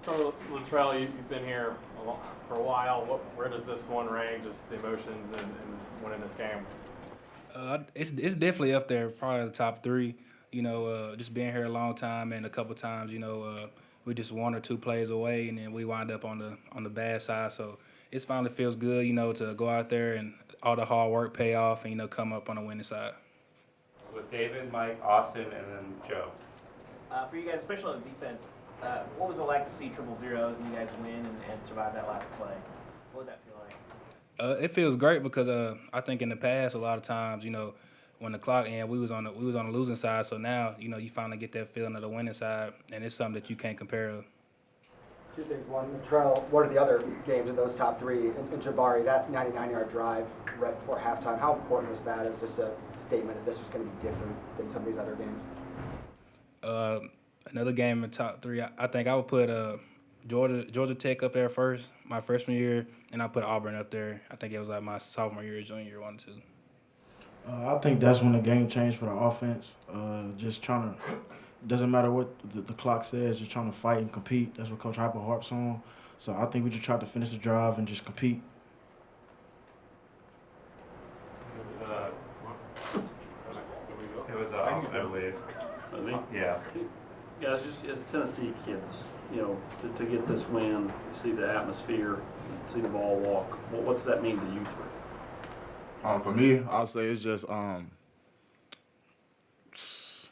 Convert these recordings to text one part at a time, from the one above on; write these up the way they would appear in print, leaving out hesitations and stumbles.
So, LaTrell, you've been here for a while. Where does this one rank, just the emotions and winning this game? It's definitely up there, probably the top three. Just being here a long time and a couple times, we just one or two plays away, and then we wind up on the bad side. So it finally feels good, to go out there and all the hard work pay off, and come up on the winning side. With David, Mike, Austin, and then Joe. For you guys, especially on defense, what was it like to see triple zeros and you guys win and survive that last play? What did that feel like? It feels great because I think in the past a lot of times, when the clock ended, we was on the losing side. So now, you finally get that feeling of the winning side, and it's something that you can't compare. Two things. One, LaTrell, what are the other games in those top three? In Jabari, that 99-yard drive right before halftime, how important was that as just a statement that this was going to be different than some of these other games? Another game in the top three, I think I would put Georgia Tech up there first, my freshman year, and I put Auburn up there. I think it was like my sophomore year, junior year, 1 2. I think that's when the game changed for the offense. Just trying to, doesn't matter what the clock says, just trying to fight and compete. That's what Coach Hyper harps on. So I think we just tried to finish the drive and just compete. It was Austin, I believe. I think, Yeah. guys, just as Tennessee kids, to get this win, see the atmosphere, see the ball walk. What's that mean to you three? For me, I'll say it's just it's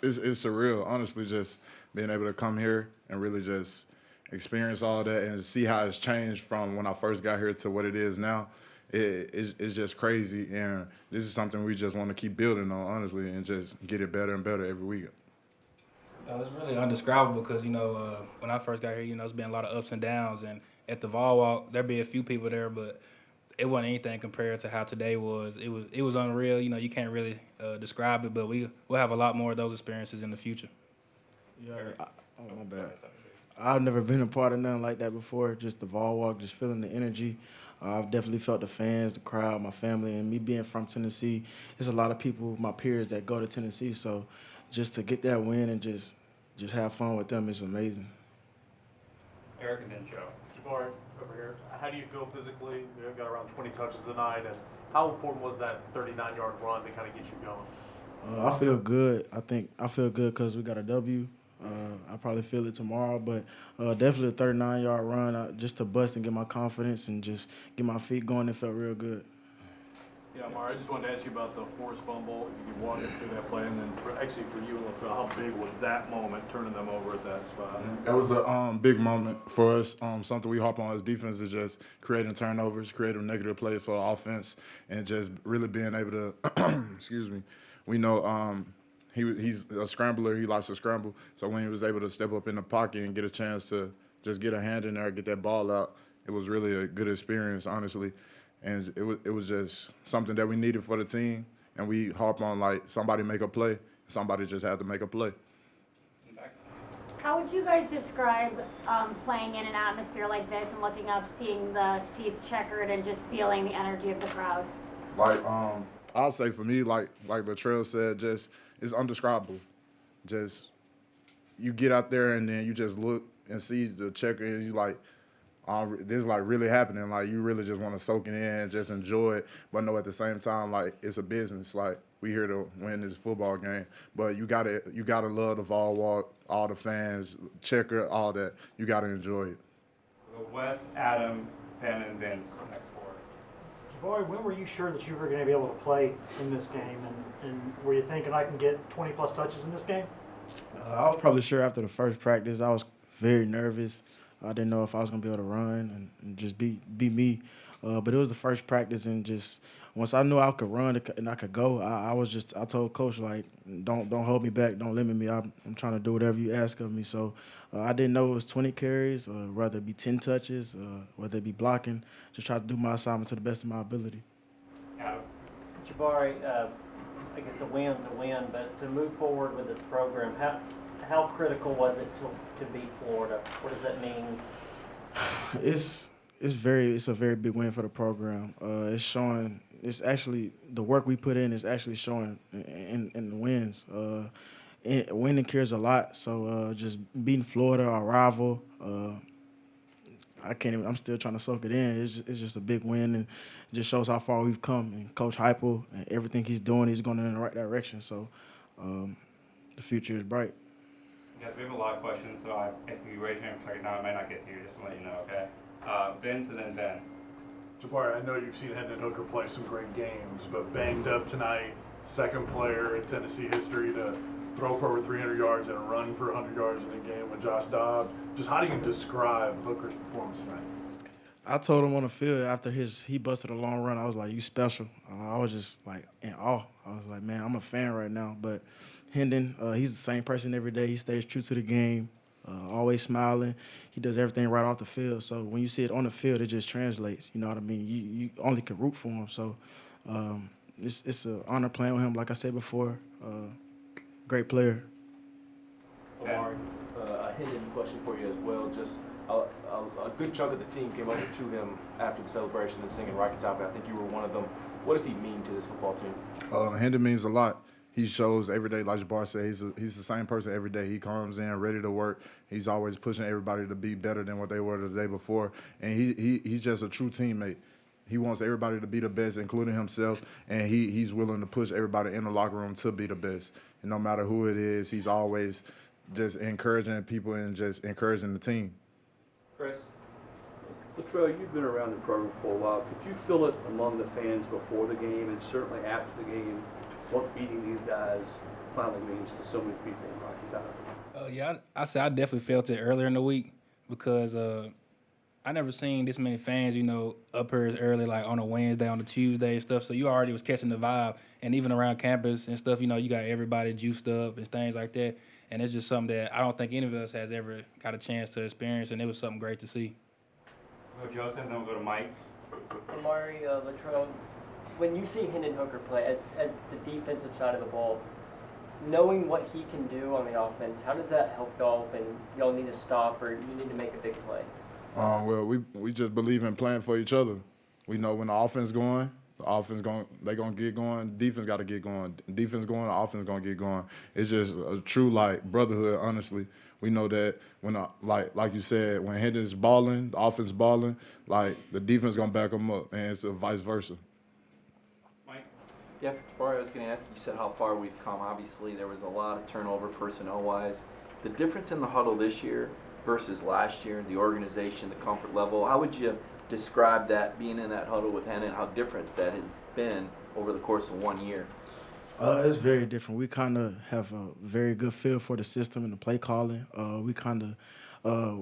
surreal. Honestly, just being able to come here and really just experience all that and see how it's changed from when I first got here to what it is now. It's just crazy, and this is something we just want to keep building on, honestly, and just get it better and better every week. It's really undescribable because, when I first got here, it's been a lot of ups and downs. And at the Vol Walk, there'd be a few people there, but it wasn't anything compared to how today was. It was unreal. You can't really describe it, but we'll have a lot more of those experiences in the future. Yeah, my bad. I've never been a part of nothing like that before, just the Vol Walk, just feeling the energy. I've definitely felt the fans, the crowd, my family, and me being from Tennessee, there's a lot of people, my peers, that go to Tennessee. So just to get that win and just have fun with them is amazing. Eric and then Joe. Jabari, over here. How do you feel physically? You've got around 20 touches tonight, and how important was that 39-yard run to kind of get you going? I feel good. I feel good because we got a W. I probably feel it tomorrow, but definitely a 39-yard run just to bust and get my confidence and just get my feet going. It felt real good. Yeah, Omari, I just wanted to ask you about the forced fumble. If you could walk us through that play, and then actually for you, LaTrell, how big was that moment, turning them over at that spot? It was a big moment for us. Something we harp on as defense is just creating turnovers, creating negative plays for the offense, and just really being able to, excuse me, we know he's a scrambler. He likes to scramble. So when he was able to step up in the pocket and get a chance to just get a hand in there, get that ball out, it was really a good experience, honestly. And it was just something that we needed for the team. And we harp on, like, somebody make a play. Somebody just had to make a play. How would you guys describe playing in an atmosphere like this and looking up, seeing the seats checkered, and just feeling the energy of the crowd? Like, I'll say for me, like LaTrell said, just it's undescribable. Just you get out there and then you just look and see the checker and you like, this is like really happening. Like you really just want to soak it in and just enjoy it. But no, at the same time, like it's a business. Like we here to win this football game. But you gotta love the Vol Walk, all the fans, checker, all that. You gotta enjoy it. Wes, Adam, Ben, and Vince next forward. Jabari, when were you sure that you were going to be able to play in this game? And were you thinking I can get 20-plus touches in this game? I was probably sure after the first practice. I was very nervous. I didn't know if I was going to be able to run and just be me. But it was the first practice, and just once I knew I could run and I could go, I told Coach, like, don't hold me back, don't limit me. I'm trying to do whatever you ask of me. So I didn't know it was 20 carries, whether it be 10 touches, whether it be blocking. Just try to do my assignment to the best of my ability. Adam. Jabari, I guess a win's a win, but to move forward with this program, how critical was it to beat Florida? What does that mean? It's a very big win for the program. It's actually the work we put in is actually showing in the wins. winning carries a lot. So just beating Florida, our rival, I can't even. I'm still trying to soak it in. It's just a big win, and just shows how far we've come. And Coach Heupel and everything he's doing, he's going in the right direction. So the future is bright. Guys, we have a lot of questions, so if you raise your hand for a second now, I might not get to you, just to let you know, okay? Vince and then Ben. Jabari, I know you've seen Hendon Hooker play some great games, but banged up tonight, second player in Tennessee history to throw for over 300 yards and run for 100 yards in a game with Josh Dobbs. Just how do you describe Hooker's performance tonight? I told him on the field after he busted a long run, I was like, you special. I was just like in awe. I was like, man, I'm a fan right now. But Hendon, he's the same person every day. He stays true to the game, always smiling. He does everything right off the field. So when you see it on the field, it just translates. You know what I mean? You only can root for him. So it's an honor playing with him. Like I said before, great player. Omari, a hidden question for you as well. Just a good chunk of the team came over to him after the celebration and singing Rocky Top. I think you were one of them. What does he mean to this football team? Hendon means a lot. He shows every day, like Jabari said, he's the same person every day. He comes in ready to work. He's always pushing everybody to be better than what they were the day before. And he's just a true teammate. He wants everybody to be the best, including himself, and he's willing to push everybody in the locker room to be the best. And no matter who it is, he's always just encouraging people and just encouraging the team. Chris? LaTrell, you've been around the program for a while. Could you feel it among the fans before the game and certainly after the game, what beating these guys finally means to so many people in Rocky Top? Yeah, I definitely felt it earlier in the week because I never seen this many fans, up here as early, like on a Wednesday, on a Tuesday and stuff. So you already was catching the vibe. And even around campus and stuff, you got everybody juiced up and things like that. And it's just something that I don't think any of us has ever got a chance to experience, and it was something great to see. We'll go Joseph, then we'll go to Mike. Omari, LaTrell, when you see Hendon Hooker play as the defensive side of the ball, knowing what he can do on the offense, how does that help y'all when y'all need to stop or you need to make a big play? Well, we just believe in playing for each other. We know when the offense going, they gonna get going. Defense got to get going. Defense going, the offense gonna get going. It's just a true brotherhood. Honestly, we know that when like you said, when Hendon's balling, the offense balling, the defense gonna back them up, and it's vice versa. Mike? Yeah, Jabari, I was going to ask, you said how far we've come. Obviously, there was a lot of turnover personnel-wise. The difference in the huddle this year versus last year, the organization, the comfort level, how would you describe that, being in that huddle with Hendon, how different that has been over the course of 1 year? It's very different. We kind of have a very good feel for the system and the play calling.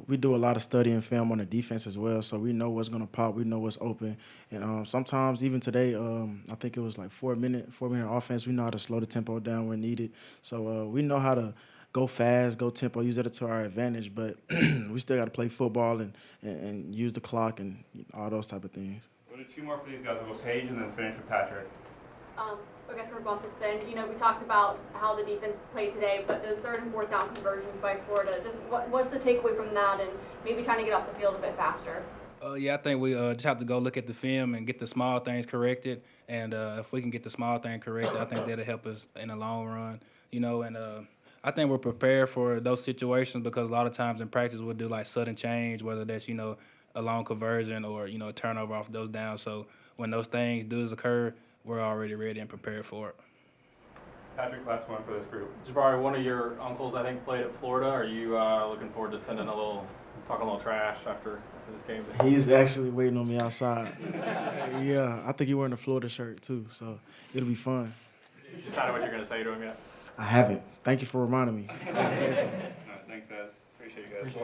We do a lot of studying film on the defense as well, so we know what's going to pop, we know what's open. And sometimes, even today, I think it was 4-minute offense, we know how to slow the tempo down when needed. So we know how to go fast, go tempo, use that to our advantage, but we still got to play football and use the clock and all those type of things. We'll do two more for these guys. We'll go Paige and then finish with Patrick. I guess for Bumphus then, we talked about how the defense played today, but those 3rd and 4th down conversions by Florida, just what's the takeaway from that and maybe trying to get off the field a bit faster? Yeah, I think we just have to go look at the film and get the small things corrected. And if we can get the small thing corrected, I think that'll help us in the long run, and I think we're prepared for those situations because a lot of times in practice we'll do sudden change, whether that's, a long conversion or, a turnover off those downs. So when those things do occur, we're already ready and prepared for it. Patrick, last one for this group. Jabari, one of your uncles, I think, played at Florida. Are you looking forward to talking a little trash after this game? He's actually waiting on me outside. Yeah, I think he's wearing a Florida shirt too, so it'll be fun. You decided what you're going to say to him yet? I haven't. Thank you for reminding me. Thanks, guys. Appreciate you guys.